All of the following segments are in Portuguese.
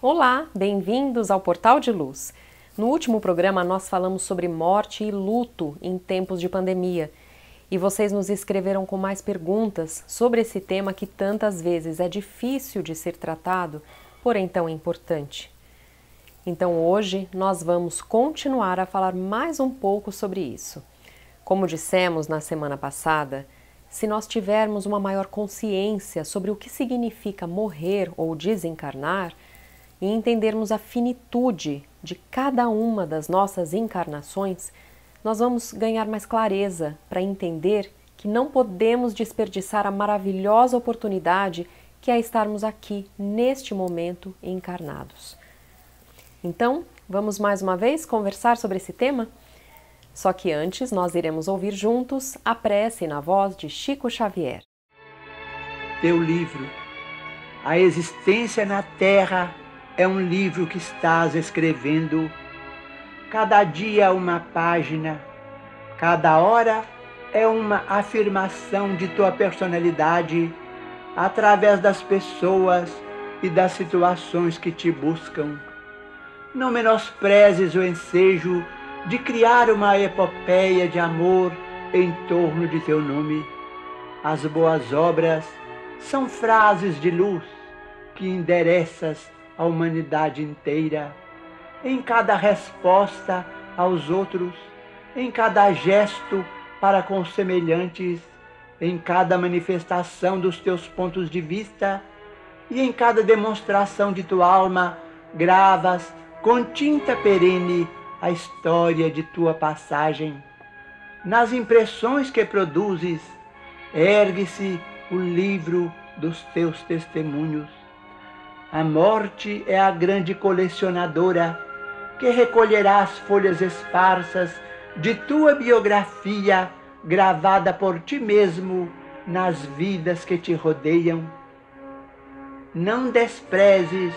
Olá, bem-vindos ao Portal de Luz. No último programa nós falamos sobre morte e luto em tempos de pandemia e vocês nos escreveram com mais perguntas sobre esse tema que tantas vezes é difícil de ser tratado, porém tão importante. Então hoje nós vamos continuar a falar mais um pouco sobre isso. Como dissemos na semana passada, se nós tivermos uma maior consciência sobre o que significa morrer ou desencarnar, e entendermos a finitude de cada uma das nossas encarnações, nós vamos ganhar mais clareza para entender que não podemos desperdiçar a maravilhosa oportunidade que é estarmos aqui, neste momento, encarnados. Então, vamos mais uma vez conversar sobre esse tema? Só que antes nós iremos ouvir juntos a prece na voz de Chico Xavier. Teu livro, A Existência na Terra, é um livro que estás escrevendo. Cada dia uma página, cada hora é uma afirmação de tua personalidade através das pessoas e das situações que te buscam. Não menosprezes o ensejo de criar uma epopeia de amor em torno de teu nome. As boas obras são frases de luz que endereças a humanidade inteira, em cada resposta aos outros, em cada gesto para com os semelhantes, em cada manifestação dos teus pontos de vista e em cada demonstração de tua alma, gravas com tinta perene a história de tua passagem. Nas impressões que produzes, ergue-se o livro dos teus testemunhos. A morte é a grande colecionadora que recolherá as folhas esparsas de tua biografia gravada por ti mesmo nas vidas que te rodeiam. Não desprezes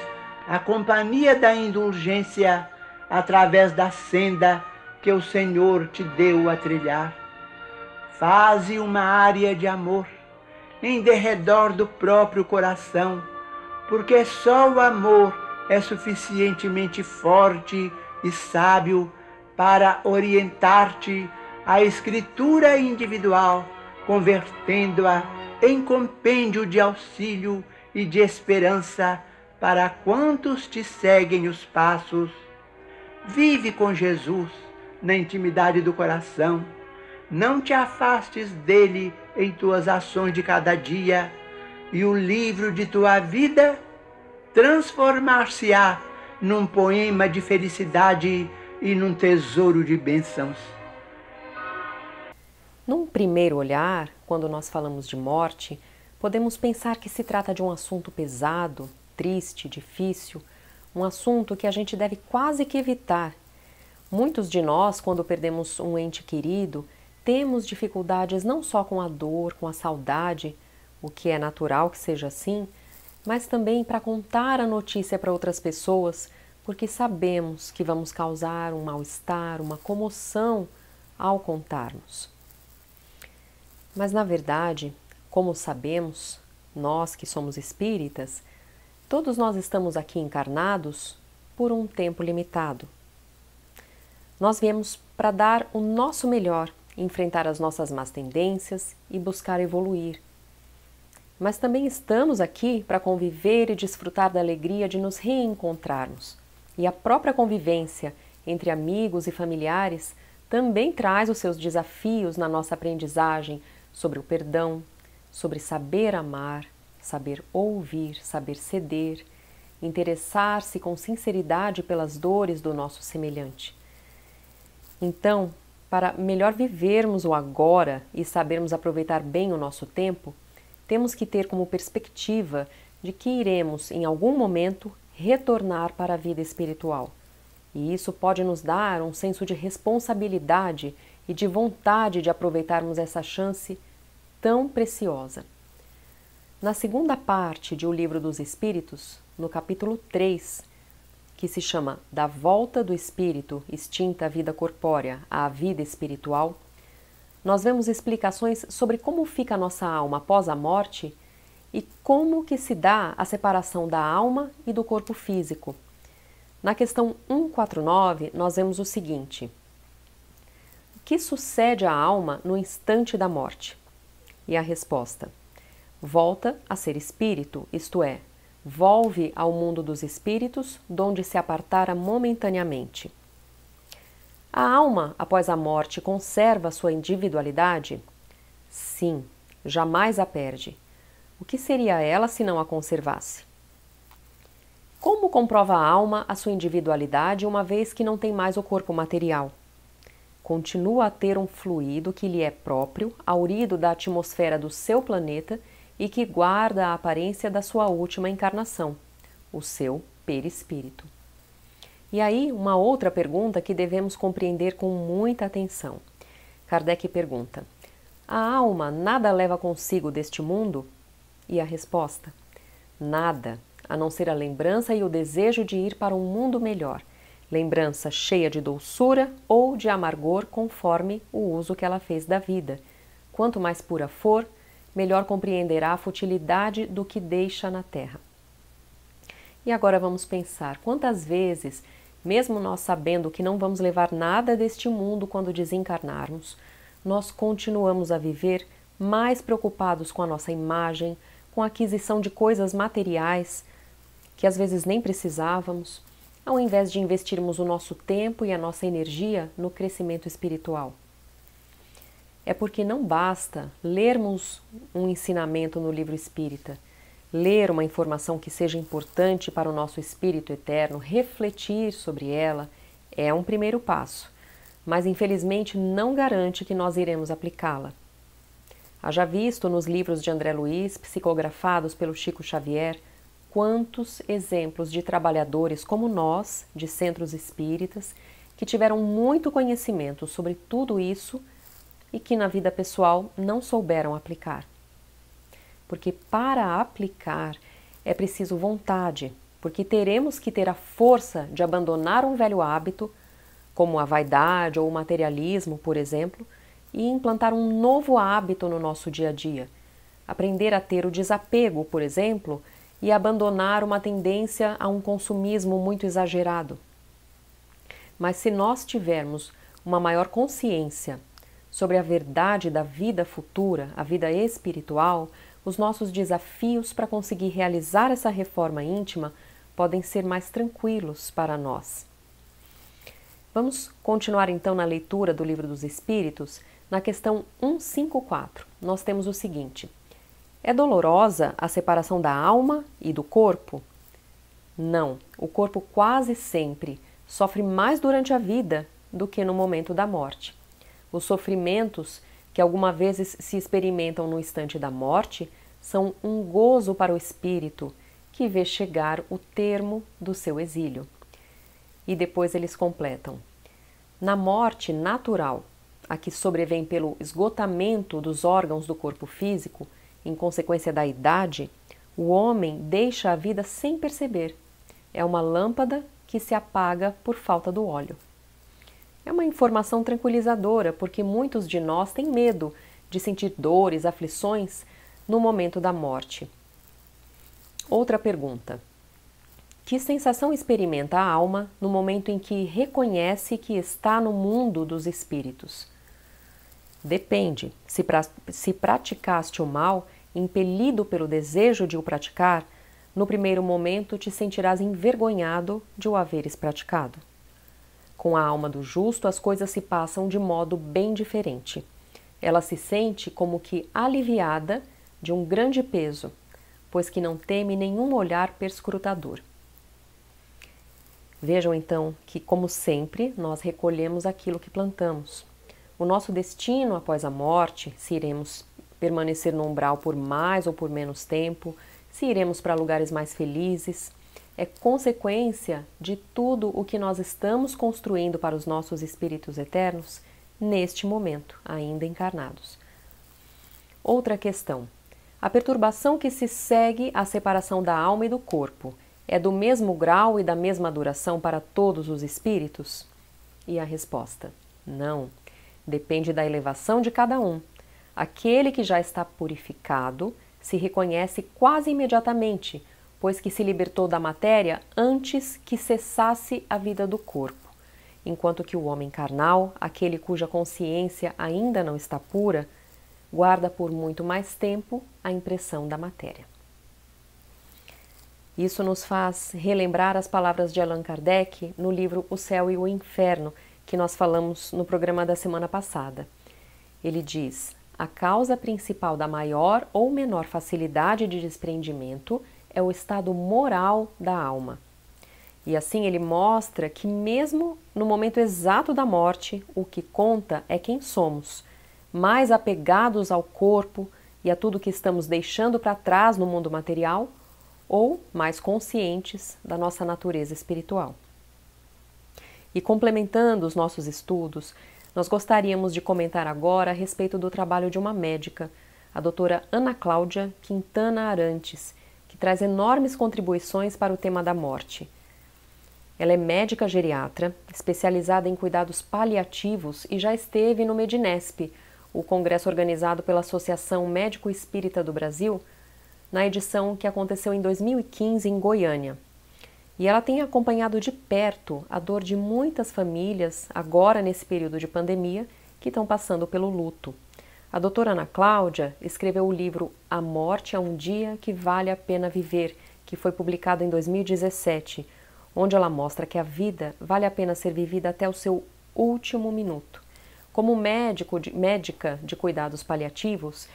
a companhia da indulgência através da senda que o Senhor te deu a trilhar. Faze uma área de amor em derredor do próprio coração, porque só o amor é suficientemente forte e sábio para orientar-te à escritura individual, convertendo-a em compêndio de auxílio e de esperança para quantos te seguem os passos. Vive com Jesus na intimidade do coração. Não te afastes dele em tuas ações de cada dia, e o livro de tua vida transformar-se-á num poema de felicidade e num tesouro de bênçãos. Num primeiro olhar, quando nós falamos de morte, podemos pensar que se trata de um assunto pesado, triste, difícil, um assunto que a gente deve quase que evitar. Muitos de nós, quando perdemos um ente querido, temos dificuldades não só com a dor, com a saudade, o que é natural que seja assim, mas também para contar a notícia para outras pessoas, porque sabemos que vamos causar um mal-estar, uma comoção ao contarmos. Mas na verdade, como sabemos, nós que somos espíritas, todos nós estamos aqui encarnados por um tempo limitado. Nós viemos para dar o nosso melhor, enfrentar as nossas más tendências e buscar evoluir. Mas também estamos aqui para conviver e desfrutar da alegria de nos reencontrarmos. E a própria convivência entre amigos e familiares também traz os seus desafios na nossa aprendizagem sobre o perdão, sobre saber amar, saber ouvir, saber ceder, interessar-se com sinceridade pelas dores do nosso semelhante. Então, para melhor vivermos o agora e sabermos aproveitar bem o nosso tempo, temos que ter como perspectiva de que iremos, em algum momento, retornar para a vida espiritual. E isso pode nos dar um senso de responsabilidade e de vontade de aproveitarmos essa chance tão preciosa. Na segunda parte de O Livro dos Espíritos, no capítulo 3, que se chama Da Volta do Espírito Extinta a Vida Corpórea à Vida Espiritual, nós vemos explicações sobre como fica a nossa alma após a morte e como que se dá a separação da alma e do corpo físico. Na questão 149, nós vemos o seguinte: o que sucede à alma no instante da morte? E a resposta: volta a ser espírito, isto é, volve ao mundo dos espíritos, donde se apartara momentaneamente. A alma, após a morte, conserva sua individualidade? Sim, jamais a perde. O que seria ela se não a conservasse? Como comprova a alma a sua individualidade uma vez que não tem mais o corpo material? Continua a ter um fluido que lhe é próprio, aurido da atmosfera do seu planeta e que guarda a aparência da sua última encarnação, o seu perispírito. E aí, uma outra pergunta que devemos compreender com muita atenção. Kardec pergunta: a alma nada leva consigo deste mundo? E a resposta: nada, a não ser a lembrança e o desejo de ir para um mundo melhor, lembrança cheia de doçura ou de amargor conforme o uso que ela fez da vida. Quanto mais pura for, melhor compreenderá a futilidade do que deixa na terra. E agora vamos pensar, quantas vezes, mesmo nós sabendo que não vamos levar nada deste mundo quando desencarnarmos, nós continuamos a viver mais preocupados com a nossa imagem, com a aquisição de coisas materiais que às vezes nem precisávamos, ao invés de investirmos o nosso tempo e a nossa energia no crescimento espiritual. É porque não basta lermos um ensinamento no livro espírita, ler uma informação que seja importante para o nosso espírito eterno, refletir sobre ela, é um primeiro passo, mas infelizmente não garante que nós iremos aplicá-la. Haja visto nos livros de André Luiz, psicografados pelo Chico Xavier, quantos exemplos de trabalhadores como nós, de centros espíritas, que tiveram muito conhecimento sobre tudo isso e que na vida pessoal não souberam aplicar. Porque para aplicar é preciso vontade, porque teremos que ter a força de abandonar um velho hábito, como a vaidade ou o materialismo, por exemplo, e implantar um novo hábito no nosso dia a dia. Aprender a ter o desapego, por exemplo, e abandonar uma tendência a um consumismo muito exagerado. Mas se nós tivermos uma maior consciência sobre a verdade da vida futura, a vida espiritual, os nossos desafios para conseguir realizar essa reforma íntima podem ser mais tranquilos para nós. Vamos continuar então na leitura do Livro dos Espíritos. Na questão 154, nós temos o seguinte: é dolorosa a separação da alma e do corpo? Não, o corpo quase sempre sofre mais durante a vida do que no momento da morte. Os sofrimentos que algumas vezes se experimentam no instante da morte são um gozo para o espírito que vê chegar o termo do seu exílio. E depois eles completam: na morte natural, a que sobrevém pelo esgotamento dos órgãos do corpo físico, em consequência da idade, o homem deixa a vida sem perceber. É uma lâmpada que se apaga por falta do óleo. É uma informação tranquilizadora, porque muitos de nós têm medo de sentir dores, aflições no momento da morte. Outra pergunta: que sensação experimenta a alma no momento em que reconhece que está no mundo dos espíritos? Depende. Se praticaste o mal, impelido pelo desejo de o praticar, no primeiro momento te sentirás envergonhado de o haveres praticado. Com a alma do justo, as coisas se passam de modo bem diferente. Ela se sente como que aliviada de um grande peso, pois que não teme nenhum olhar perscrutador. Vejam então que, como sempre, nós recolhemos aquilo que plantamos. O nosso destino após a morte, se iremos permanecer no umbral por mais ou por menos tempo, se iremos para lugares mais felizes, é consequência de tudo o que nós estamos construindo para os nossos espíritos eternos neste momento, ainda encarnados. Outra questão: a perturbação que se segue à separação da alma e do corpo é do mesmo grau e da mesma duração para todos os espíritos? E a resposta: não. Depende da elevação de cada um. Aquele que já está purificado se reconhece quase imediatamente, pois que se libertou da matéria antes que cessasse a vida do corpo, enquanto que o homem carnal, aquele cuja consciência ainda não está pura, guarda por muito mais tempo a impressão da matéria. Isso nos faz relembrar as palavras de Allan Kardec no livro O Céu e o Inferno, que nós falamos no programa da semana passada. Ele diz: a causa principal da maior ou menor facilidade de desprendimento é o estado moral da alma. E assim ele mostra que mesmo no momento exato da morte, o que conta é quem somos, mais apegados ao corpo e a tudo que estamos deixando para trás no mundo material, ou mais conscientes da nossa natureza espiritual. E complementando os nossos estudos, nós gostaríamos de comentar agora a respeito do trabalho de uma médica, a doutora Ana Cláudia Quintana Arantes, que traz enormes contribuições para o tema da morte. Ela é médica geriatra, especializada em cuidados paliativos e já esteve no Medinesp, o congresso organizado pela Associação Médico Espírita do Brasil, na edição que aconteceu em 2015 em Goiânia. E ela tem acompanhado de perto a dor de muitas famílias, agora nesse período de pandemia, que estão passando pelo luto. A doutora Ana Cláudia escreveu o livro A Morte é um Dia que Vale a Pena Viver, que foi publicado em 2017, onde ela mostra que a vida vale a pena ser vivida até o seu último minuto. Como médica de cuidados paliativos,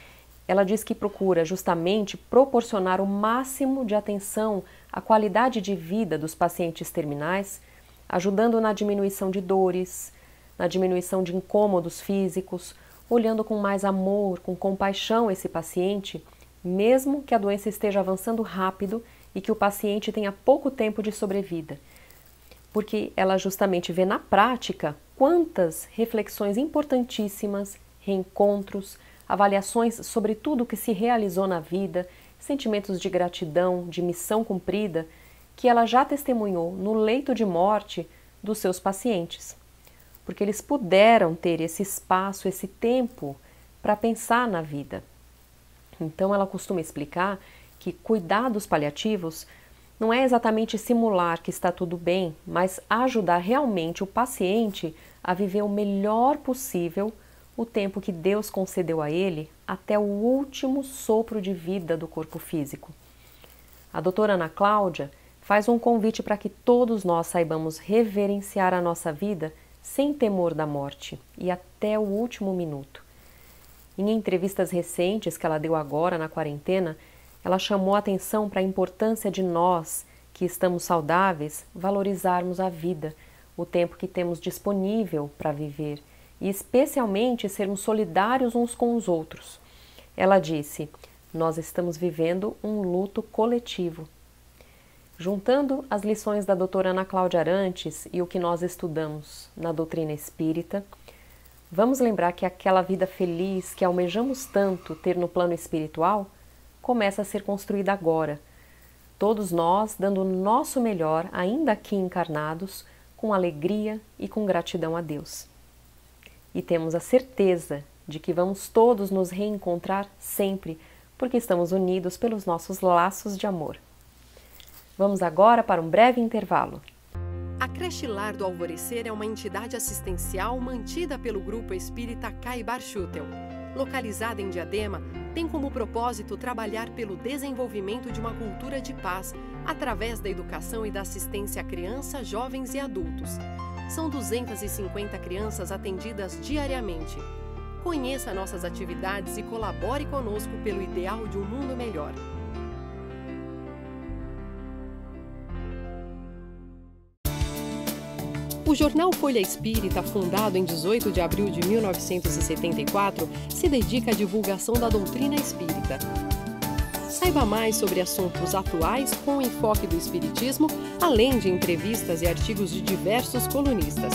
ela diz que procura justamente proporcionar o máximo de atenção à qualidade de vida dos pacientes terminais, ajudando na diminuição de dores, na diminuição de incômodos físicos, olhando com mais amor, com compaixão esse paciente, mesmo que a doença esteja avançando rápido e que o paciente tenha pouco tempo de sobrevida. Porque ela justamente vê na prática quantas reflexões importantíssimas, reencontros, avaliações sobre tudo o que se realizou na vida, sentimentos de gratidão, de missão cumprida, que ela já testemunhou no leito de morte dos seus pacientes. Porque eles puderam ter esse espaço, esse tempo para pensar na vida. Então ela costuma explicar que cuidados paliativos não é exatamente simular que está tudo bem, mas ajudar realmente o paciente a viver o melhor possível o tempo que Deus concedeu a ele até o último sopro de vida do corpo físico. A doutora Ana Cláudia faz um convite para que todos nós saibamos reverenciar a nossa vida sem temor da morte e até o último minuto. Em entrevistas recentes que ela deu agora na quarentena, ela chamou a atenção para a importância de nós, que estamos saudáveis, valorizarmos a vida, o tempo que temos disponível para viver, e especialmente sermos solidários uns com os outros. Ela disse: nós estamos vivendo um luto coletivo. Juntando as lições da doutora Ana Cláudia Arantes e o que nós estudamos na doutrina espírita, vamos lembrar que aquela vida feliz que almejamos tanto ter no plano espiritual começa a ser construída agora. Todos nós dando o nosso melhor, ainda aqui encarnados, com alegria e com gratidão a Deus. E temos a certeza de que vamos todos nos reencontrar sempre, porque estamos unidos pelos nossos laços de amor. Vamos agora para um breve intervalo. A Creche Lar do Alvorecer é uma entidade assistencial mantida pelo Grupo Espírita Caibar Schutel. Localizada em Diadema, tem como propósito trabalhar pelo desenvolvimento de uma cultura de paz através da educação e da assistência a crianças, jovens e adultos. São 250 crianças atendidas diariamente. Conheça nossas atividades e colabore conosco pelo ideal de um mundo melhor. O jornal Folha Espírita, fundado em 18 de abril de 1974, se dedica à divulgação da doutrina espírita. Saiba mais sobre assuntos atuais com o enfoque do Espiritismo, além de entrevistas e artigos de diversos colunistas.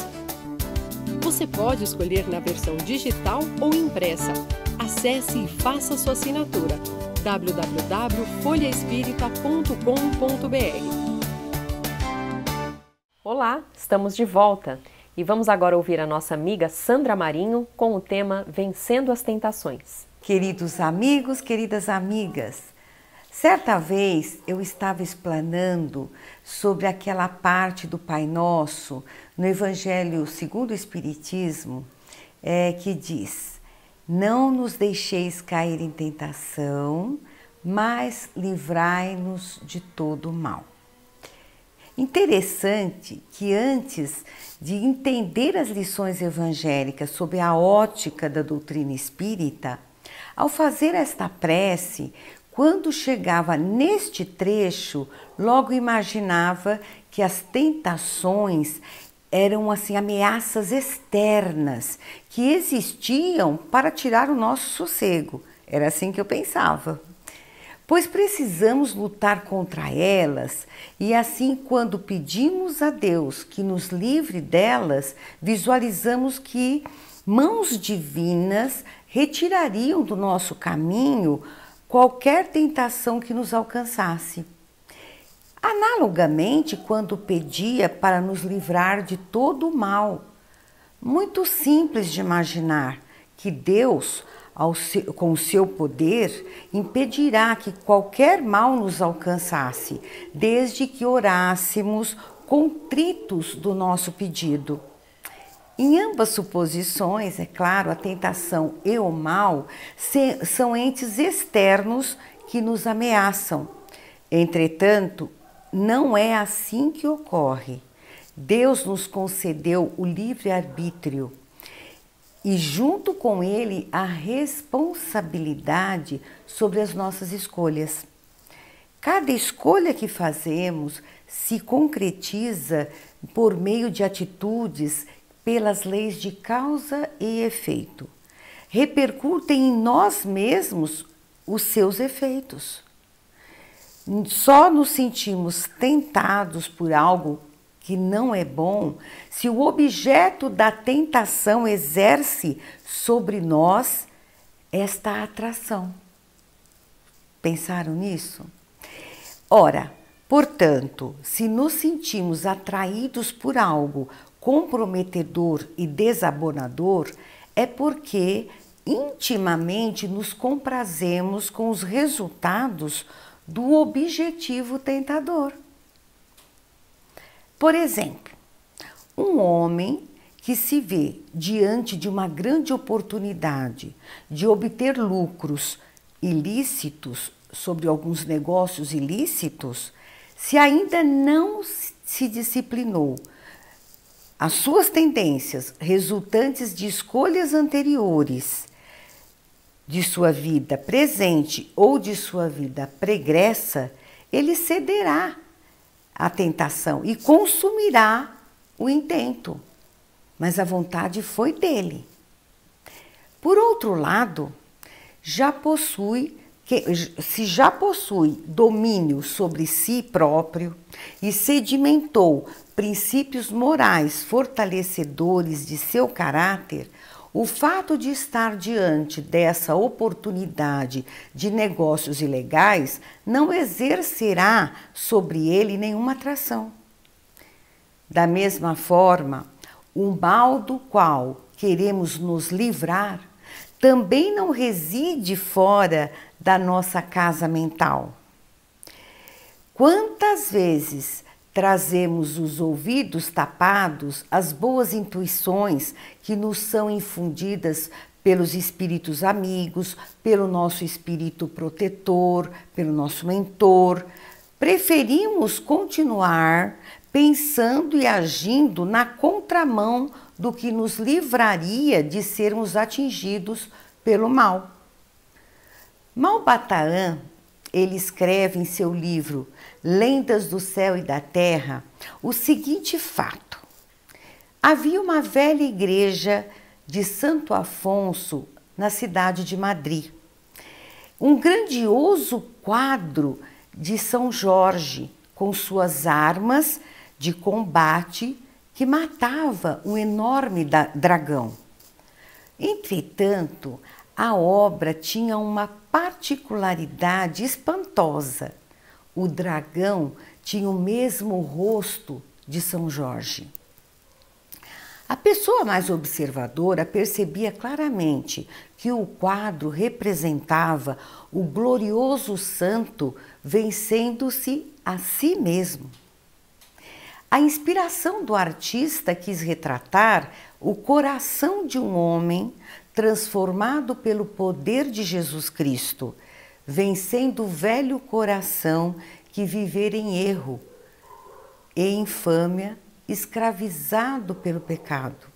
Você pode escolher na versão digital ou impressa. Acesse e faça sua assinatura. www.folhaespirita.com.br. Olá, estamos de volta e vamos agora ouvir a nossa amiga Sandra Marinho com o tema Vencendo as Tentações. queridos amigos, queridas amigas. Certa vez eu estava explanando sobre aquela parte do Pai Nosso no Evangelho segundo o Espiritismo, que diz: não nos deixeis cair em tentação, mas livrai-nos de todo o mal. Interessante que antes de entender as lições evangélicas sob a ótica da doutrina espírita, ao fazer esta prece, quando chegava neste trecho, logo imaginava que as tentações eram assim ameaças externas que existiam para tirar o nosso sossego. Era assim que eu pensava. Pois precisamos lutar contra elas e assim, quando pedimos a Deus que nos livre delas, visualizamos que mãos divinas retirariam do nosso caminho qualquer tentação que nos alcançasse. Analogamente, quando pedia para nos livrar de todo o mal, muito simples de imaginar que Deus, com o seu poder, impedirá que qualquer mal nos alcançasse, desde que orássemos contritos do nosso pedido. Em ambas suposições, é claro, a tentação e o mal são entes externos que nos ameaçam. Entretanto, não é assim que ocorre. Deus nos concedeu o livre-arbítrio e, junto com ele, a responsabilidade sobre as nossas escolhas. Cada escolha que fazemos se concretiza por meio de atitudes pelas leis de causa e efeito. Repercutem em nós mesmos os seus efeitos. Só nos sentimos tentados por algo que não é bom se o objeto da tentação exerce sobre nós esta atração. Pensaram nisso? Ora, portanto, se nos sentimos atraídos por algo comprometedor e desabonador, é porque intimamente nos comprazemos com os resultados do objetivo tentador. Por exemplo, um homem que se vê diante de uma grande oportunidade de obter lucros ilícitos sobre alguns negócios ilícitos, se ainda não se disciplinou, as suas tendências resultantes de escolhas anteriores de sua vida presente ou de sua vida pregressa, ele cederá à tentação e consumirá o intento, mas a vontade foi dele. Por outro lado, se já possui domínio sobre si próprio e sedimentou princípios morais fortalecedores de seu caráter, o fato de estar diante dessa oportunidade de negócios ilegais não exercerá sobre ele nenhuma atração. Da mesma forma, o mal do qual queremos nos livrar também não reside fora da nossa casa mental. Quantas vezes trazemos os ouvidos tapados às boas intuições que nos são infundidas pelos espíritos amigos, pelo nosso espírito protetor, pelo nosso mentor. Preferimos continuar pensando e agindo na contramão do que nos livraria de sermos atingidos pelo mal. Malbataan, ele escreve em seu livro Lendas do Céu e da Terra o seguinte fato: havia uma velha igreja de Santo Afonso na cidade de Madrid, um grandioso quadro de São Jorge com suas armas de combate que matava um enorme dragão. Entretanto, a obra tinha uma particularidade espantosa. O dragão tinha o mesmo rosto de São Jorge. A pessoa mais observadora percebia claramente que o quadro representava o glorioso santo vencendo-se a si mesmo. A inspiração do artista quis retratar o coração de um homem transformado pelo poder de Jesus Cristo, vencendo o velho coração que vivera em erro e infâmia, escravizado pelo pecado.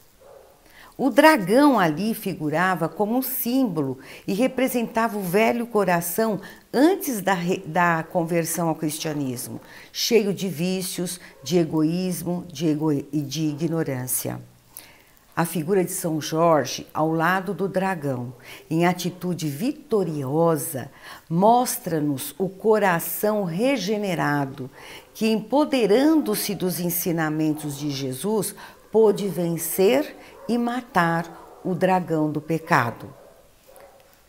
O dragão ali figurava como um símbolo e representava o velho coração antes da conversão ao cristianismo, cheio de vícios, de egoísmo e de ignorância. A figura de São Jorge, ao lado do dragão, em atitude vitoriosa, mostra-nos o coração regenerado, que, empoderando-se dos ensinamentos de Jesus, pôde vencer e matar o dragão do pecado.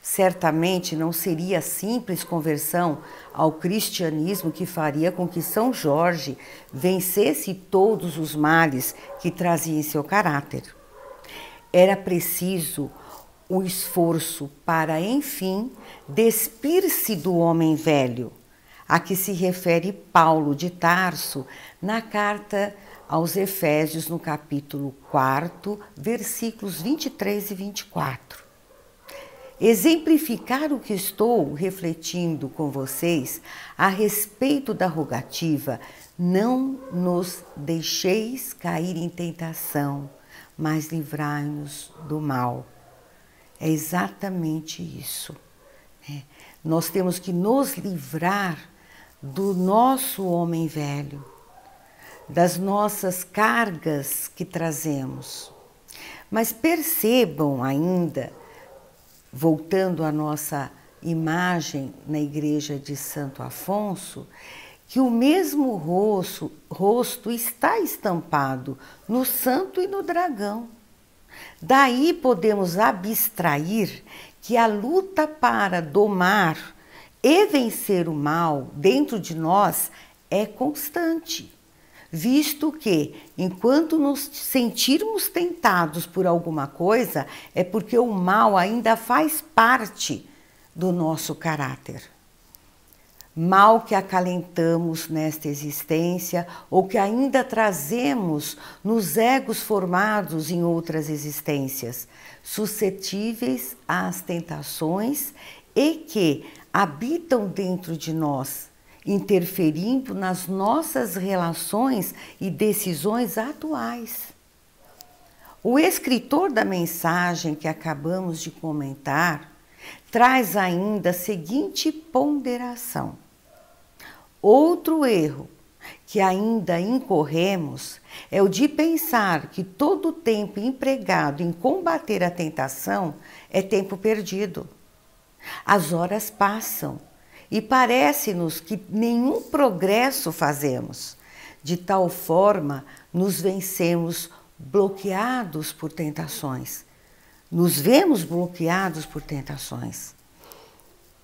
Certamente não seria a simples conversão ao cristianismo que faria com que São Jorge vencesse todos os males que trazia em seu caráter. Era preciso o esforço para, enfim, despir-se do homem velho, a que se refere Paulo de Tarso na carta aos Efésios, no capítulo 4, versículos 23 e 24. Exemplificar o que estou refletindo com vocês a respeito da rogativa: não nos deixeis cair em tentação, mas livrai-nos do mal. É exatamente isso. Nós temos que nos livrar do nosso homem velho, das nossas cargas que trazemos. Mas percebam ainda, voltando à nossa imagem na igreja de Santo Afonso, que o mesmo rosto está estampado no santo e no dragão. Daí podemos abstrair que a luta para domar e vencer o mal dentro de nós é constante, visto que, enquanto nos sentirmos tentados por alguma coisa, é porque o mal ainda faz parte do nosso caráter. Mal que acalentamos nesta existência ou que ainda trazemos nos egos formados em outras existências, suscetíveis às tentações e que habitam dentro de nós, interferindo nas nossas relações e decisões atuais. O escritor da mensagem que acabamos de comentar traz ainda a seguinte ponderação: outro erro que ainda incorremos é o de pensar que todo o tempo empregado em combater a tentação é tempo perdido. As horas passam e parece-nos que nenhum progresso fazemos. De tal forma, nos vencemos bloqueados por tentações. Nos vemos bloqueados por tentações.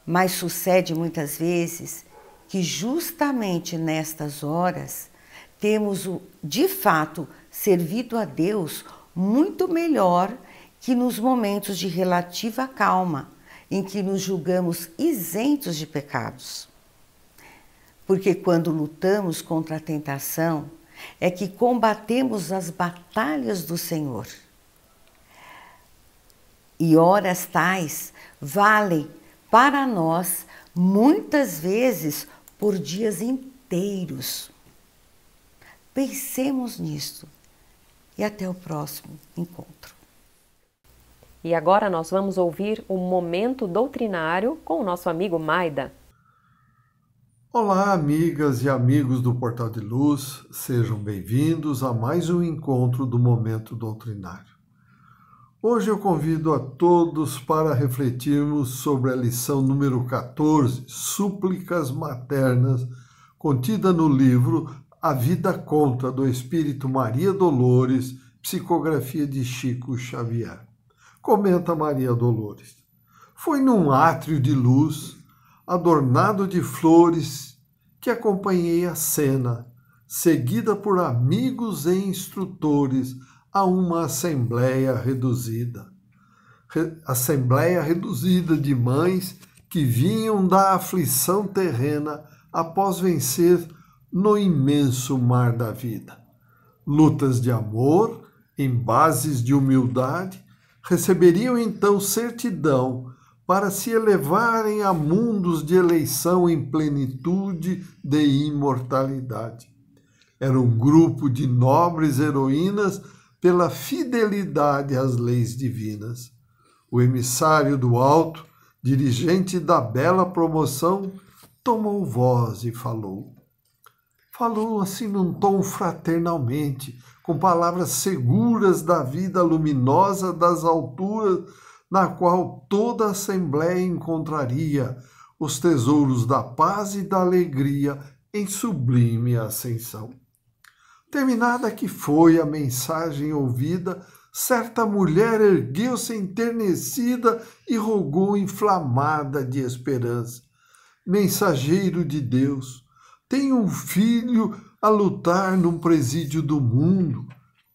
Mas sucede muitas vezes que justamente nestas horas temos, de fato, servido a Deus muito melhor que nos momentos de relativa calma, em que nos julgamos isentos de pecados. Porque quando lutamos contra a tentação, é que combatemos as batalhas do Senhor. E horas tais valem para nós, muitas vezes, por dias inteiros. Pensemos nisso e até o próximo encontro. E agora nós vamos ouvir o Momento Doutrinário com o nosso amigo Maida. Olá, amigas e amigos do Portal de Luz, sejam bem-vindos a mais um encontro do Momento Doutrinário. Hoje eu convido a todos para refletirmos sobre a lição número 14, Súplicas Maternas, contida no livro A Vida Conta, do Espírito Maria Dolores, psicografia de Chico Xavier. Comenta Maria Dolores: foi num átrio de luz, adornado de flores, que acompanhei a cena, seguida por amigos e instrutores, a uma assembleia reduzida. Assembleia reduzida de mães que vinham da aflição terrena após vencer no imenso mar da vida. Lutas de amor, em bases de humildade, receberiam então certidão para se elevarem a mundos de eleição em plenitude de imortalidade. Era um grupo de nobres heroínas pela fidelidade às leis divinas. O emissário do alto, dirigente da bela promoção, tomou voz e falou. Falou assim num tom fraternalmente, com palavras seguras da vida luminosa das alturas, na qual toda a Assembleia encontraria os tesouros da paz e da alegria em sublime ascensão. Terminada que foi a mensagem ouvida, certa mulher ergueu-se enternecida e rogou inflamada de esperança. Mensageiro de Deus, tenho um filho a lutar num presídio do mundo.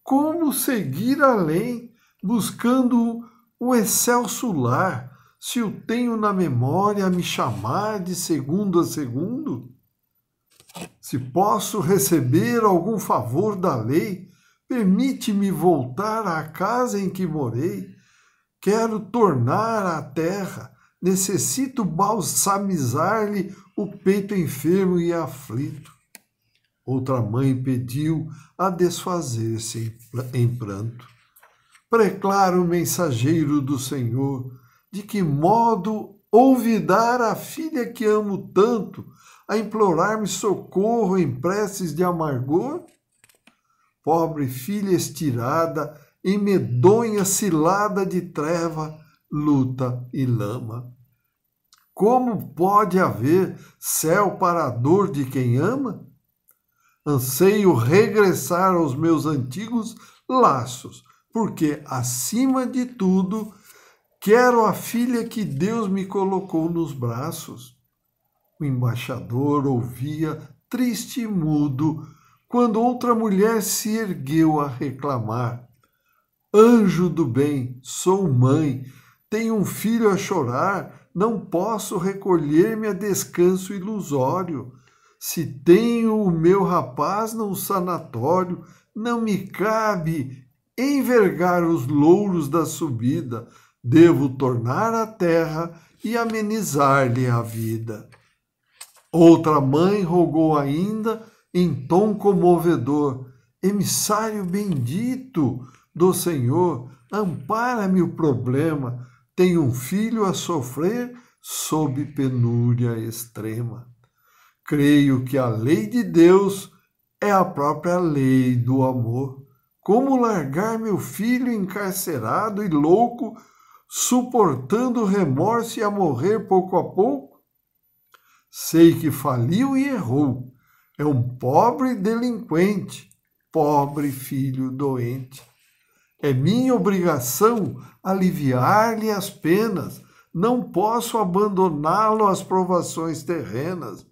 Como seguir além, buscando o excelso lar, se o tenho na memória a me chamar de segundo a segundo? Se posso receber algum favor da lei, permite-me voltar à casa em que morei. Quero tornar à terra, necessito balsamizar-lhe o peito enfermo e aflito. Outra mãe pediu a desfazer-se em pranto. Preclaro, mensageiro do Senhor, de que modo olvidar a filha que amo tanto, a implorar-me socorro em preces de amargor? Pobre filha estirada, em medonha cilada de treva, luta e lama. Como pode haver céu para a dor de quem ama? Anseio regressar aos meus antigos laços, porque, acima de tudo, quero a filha que Deus me colocou nos braços. O embaixador ouvia, triste e mudo, quando outra mulher se ergueu a reclamar. Anjo do bem, sou mãe, tenho um filho a chorar, não posso recolher-me a descanso ilusório. Se tenho o meu rapaz num sanatório, não me cabe envergar os louros da subida, devo tornar à terra e amenizar-lhe a vida. Outra mãe rogou ainda, em tom comovedor, emissário bendito do Senhor, ampara-me o problema, tenho um filho a sofrer sob penúria extrema. Creio que a lei de Deus é a própria lei do amor. Como largar meu filho encarcerado e louco, suportando o remorso e a morrer pouco a pouco? Sei que faliu e errou. É um pobre delinquente, pobre filho doente. É minha obrigação aliviar-lhe as penas. Não posso abandoná-lo às provações terrenas.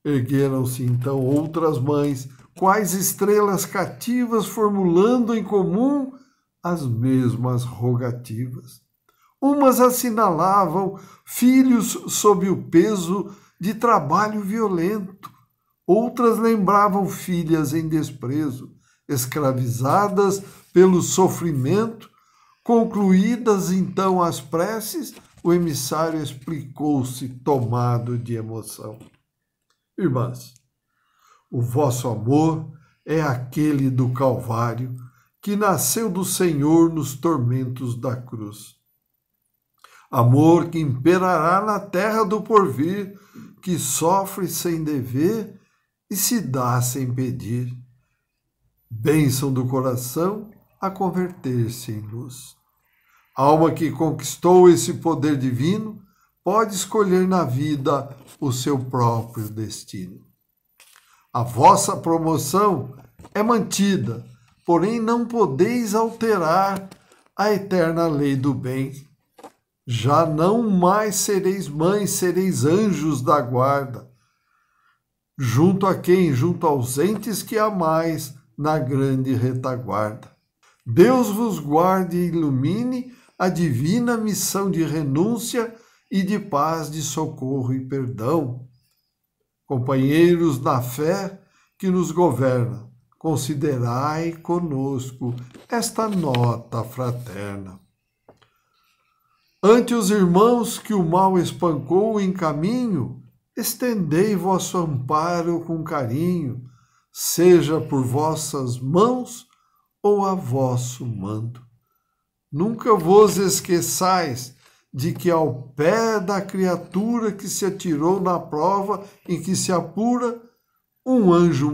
Ergueram-se então outras mães, quais estrelas cativas, formulando em comum as mesmas rogativas. Umas assinalavam filhos sob o peso de trabalho violento, outras lembravam filhas em desprezo, escravizadas pelo sofrimento. Concluídas então as preces, o emissário explicou-se tomado de emoção. Irmãs, o vosso amor é aquele do Calvário, que nasceu do Senhor nos tormentos da cruz. Amor que imperará na terra do porvir, que sofre sem dever e se dá sem pedir. Bênção do coração a converter-se em luz. Alma que conquistou esse poder divino, pode escolher na vida o seu próprio destino. A vossa promoção é mantida, porém não podeis alterar a eterna lei do bem. Já não mais sereis mães, sereis anjos da guarda. Junto a quem? Junto aos entes que amais na grande retaguarda. Deus vos guarde e ilumine a divina missão de renúncia e de paz, de socorro e perdão. Companheiros na fé que nos governa, considerai conosco esta nota fraterna. Ante os irmãos que o mal espancou em caminho, estendei vosso amparo com carinho, seja por vossas mãos ou a vosso mando. Nunca vos esqueçais de que ao pé da criatura que se atirou na prova em que se apura, um anjo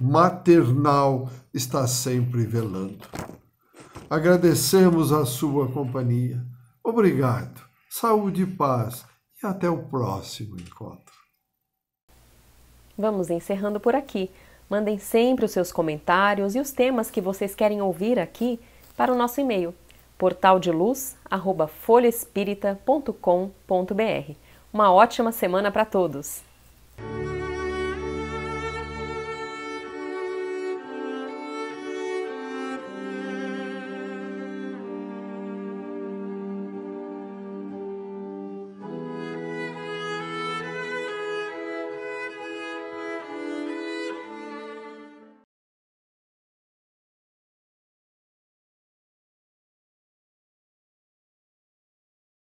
maternal está sempre velando. Agradecemos a sua companhia. Obrigado, saúde e paz e até o próximo encontro. Vamos encerrando por aqui. Mandem sempre os seus comentários e os temas que vocês querem ouvir aqui para o nosso e-mail, portaldeluz@folhaespirita.com.br. Uma ótima semana para todos!